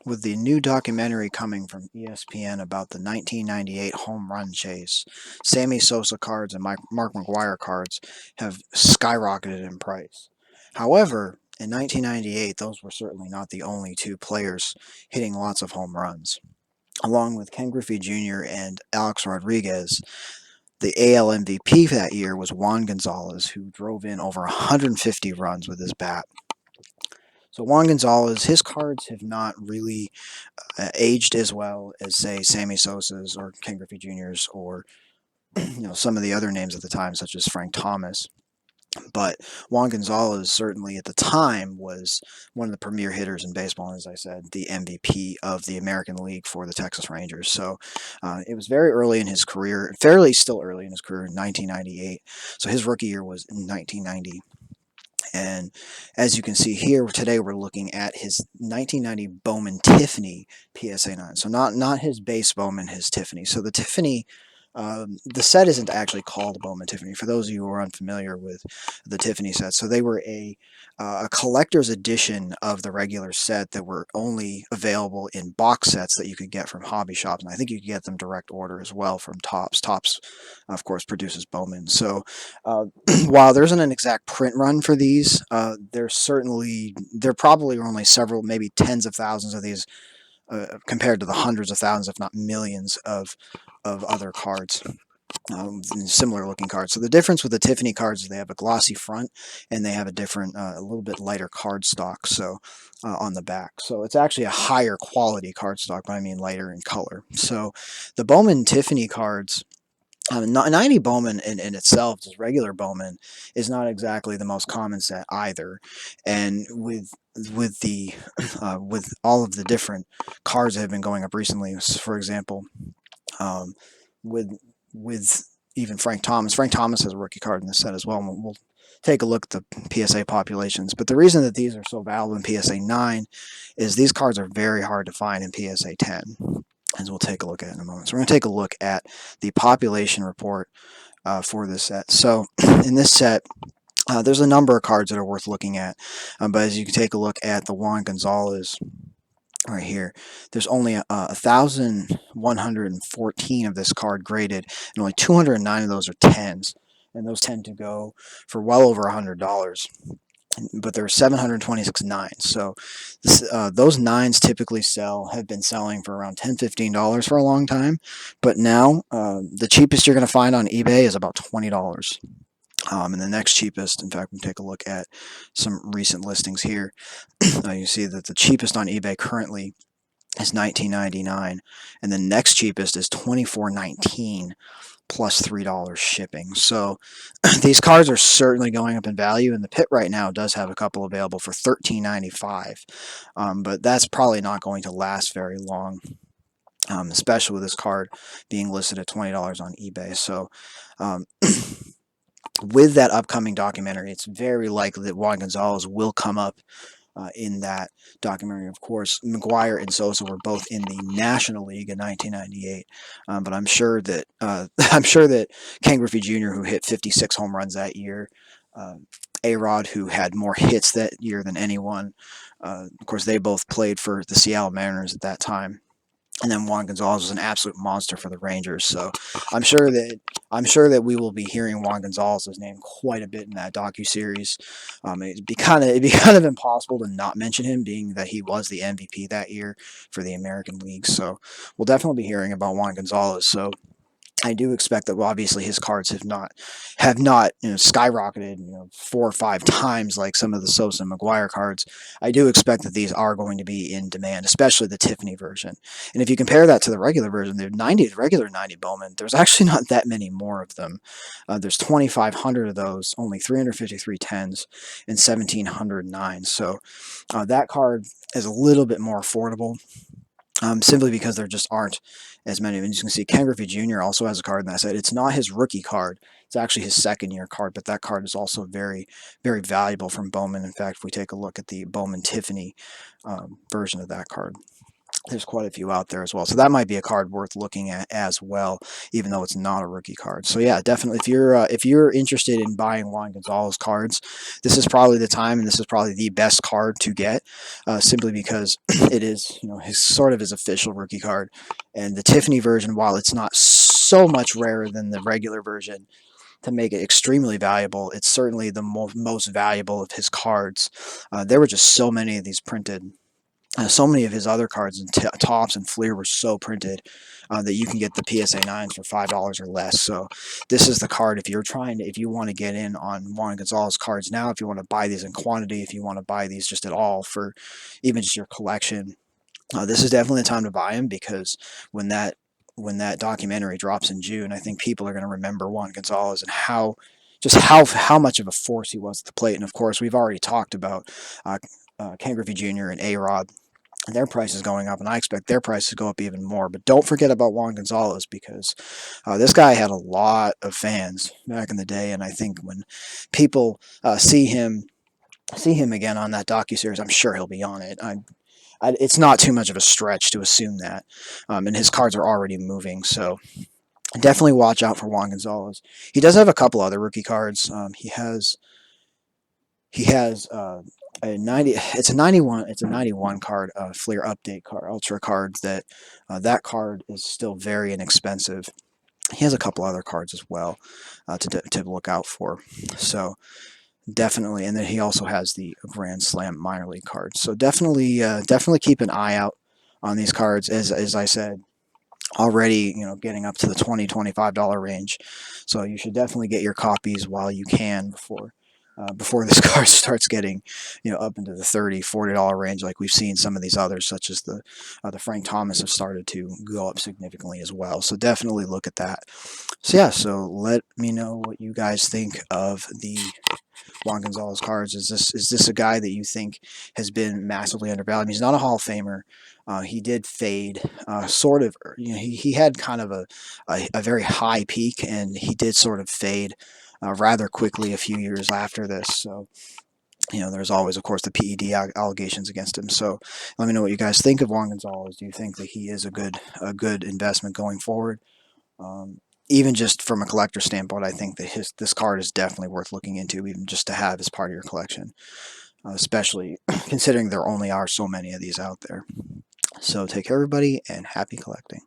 with the new documentary coming from ESPN about the 1998 home run chase, Sammy Sosa cards and Mark McGwire cards have skyrocketed in price. However, in 1998, those were certainly not the only two players hitting lots of home runs. Along with Ken Griffey Jr. and Alex Rodriguez, the AL MVP that year was Juan Gonzalez, who drove in over 150 runs with his bat. So Juan Gonzalez, his cards have not really aged as well as, say, Sammy Sosa's or Ken Griffey Jr.'s or some of the other names at the time, such as Frank Thomas. But Juan Gonzalez certainly at the time was one of the premier hitters in baseball, and as I said, the MVP of the American League for the Texas Rangers. So it was very early in his career, fairly still early in his career, in 1998. So his rookie year was in 1990. And as you can see here, today we're looking at his 1990 Bowman Tiffany PSA 9. So not his base Bowman, his Tiffany. So the Tiffany, the set isn't actually called Bowman Tiffany. For those of you who are unfamiliar with the Tiffany set, so they were a collector's edition of the regular set that were only available in box sets that you could get from hobby shops. And I think you could get them direct order as well from Topps. Topps, of course, produces Bowman. So while there isn't an exact print run for these, there probably are only several, maybe tens of thousands of these compared to the hundreds of thousands, if not millions, of other cards. Similar looking cards. So the difference with the Tiffany cards is they have a glossy front and they have a different, a little bit lighter card stock. So on the back, so it's actually a higher quality card stock, but I mean lighter in color. So the Bowman Tiffany cards. 90 Bowman in itself, just regular Bowman, is not exactly the most common set either. And with the with all of the different cards that have been going up recently, for example, um, with with even Frank Thomas. Frank Thomas has a rookie card in the set as well. And we'll take a look at the PSA populations. But the reason that these are so valuable in PSA 9 is these cards are very hard to find in PSA 10, as we'll take a look at in a moment. So we're going to take a look at the population report for this set. So in this set, there's a number of cards that are worth looking at, but as you can take a look at the Juan Gonzalez right here, there's only 1,114 of this card graded, and only 209 of those are 10s, and those tend to go for well over $100. But there are 726 nines. So those nines typically have been selling for around $10, $15 for a long time. But now the cheapest you're going to find on eBay is about $20. And the next cheapest, in fact, we can take a look at some recent listings here. You see that the cheapest on eBay currently is $19.99, and the next cheapest is $24.19 plus $3 shipping. So these cards are certainly going up in value, and ThePit right now does have a couple available for $13.95, but that's probably not going to last very long, especially with this card being listed at $20 on eBay. So with that upcoming documentary, it's very likely that Juan Gonzalez will come up in that documentary. Of course, McGwire and Sosa were both in the National League in 1998, but I'm sure that Ken Griffey Jr., who hit 56 home runs that year, A-Rod, who had more hits that year than anyone, of course, they both played for the Seattle Mariners at that time. And then Juan Gonzalez was an absolute monster for the Rangers. So I'm sure that we will be hearing Juan Gonzalez's name quite a bit in that docuseries. It'd be kind of impossible to not mention him, being that he was the MVP that year for the American League. So we'll definitely be hearing about Juan Gonzalez. So I do expect that, well, obviously his cards have not skyrocketed 4 or 5 times like some of the Sosa and McGwire cards. I do expect that these are going to be in demand, especially the Tiffany version. And if you compare that to the regular version, the regular 90 Bowman, there's actually not that many more of them. There's 2,500 of those, only 353 10s and 1,700 9s. So that card is a little bit more affordable. Simply because there just aren't as many. And you can see Ken Griffey Jr. also has a card in that set. It's not his rookie card. It's actually his second-year card, but that card is also very, very valuable from Bowman. In fact, if we take a look at the Bowman Tiffany version of that card. There's quite a few out there as well. So that might be a card worth looking at as well, even though it's not a rookie card. So yeah, definitely if you're interested in buying Juan Gonzalez cards, this is probably the time, and this is probably the best card to get, simply because it is, his sort of his official rookie card. And the Tiffany version, while it's not so much rarer than the regular version, to make it extremely valuable, it's certainly the most valuable of his cards. There were just so many of these printed. So many of his other cards and tops and Fleer were so printed that you can get the PSA 9s for $5 or less. So this is the card if you want to get in on Juan Gonzalez cards now, if you want to buy these in quantity, if you want to buy these just at all for even just your collection, this is definitely the time to buy them, because when that documentary drops in June, I think people are going to remember Juan Gonzalez and how much of a force he was at the plate. And of course, we've already talked about Ken Griffey Jr. and A-Rod. Their price is going up, and I expect their price to go up even more. But don't forget about Juan Gonzalez, because this guy had a lot of fans back in the day, and I think when people see him again on that docuseries, I'm sure he'll be on it. It's not too much of a stretch to assume that, and his cards are already moving, so definitely watch out for Juan Gonzalez. He does have a couple other rookie cards. He has a 90. It's a 91. It's a 91 card, Fleer update card, ultra card. That card is still very inexpensive. He has a couple other cards as well to look out for. So definitely, and then he also has the Grand Slam minor league card. So definitely keep an eye out on these cards. As I said already, getting up to the $20-$25 range. So you should definitely get your copies while you can before this card starts getting, up into the $30-$40 range, like we've seen some of these others, such as the Frank Thomas, have started to go up significantly as well. So definitely look at that. So yeah, so let me know what you guys think of the Juan Gonzalez cards. Is this a guy that you think has been massively undervalued? He's not a Hall of Famer. He did fade, sort of. He had kind of a very high peak, and he did sort of fade rather quickly a few years after this. So there's always, of course, the PED allegations against him. So let me know what you guys think of Juan Gonzalez. Do you think that he is a good investment going forward? Even just from a collector standpoint, I think that this card is definitely worth looking into, even just to have as part of your collection, especially considering there only are so many of these out there. So take care, everybody, and happy collecting.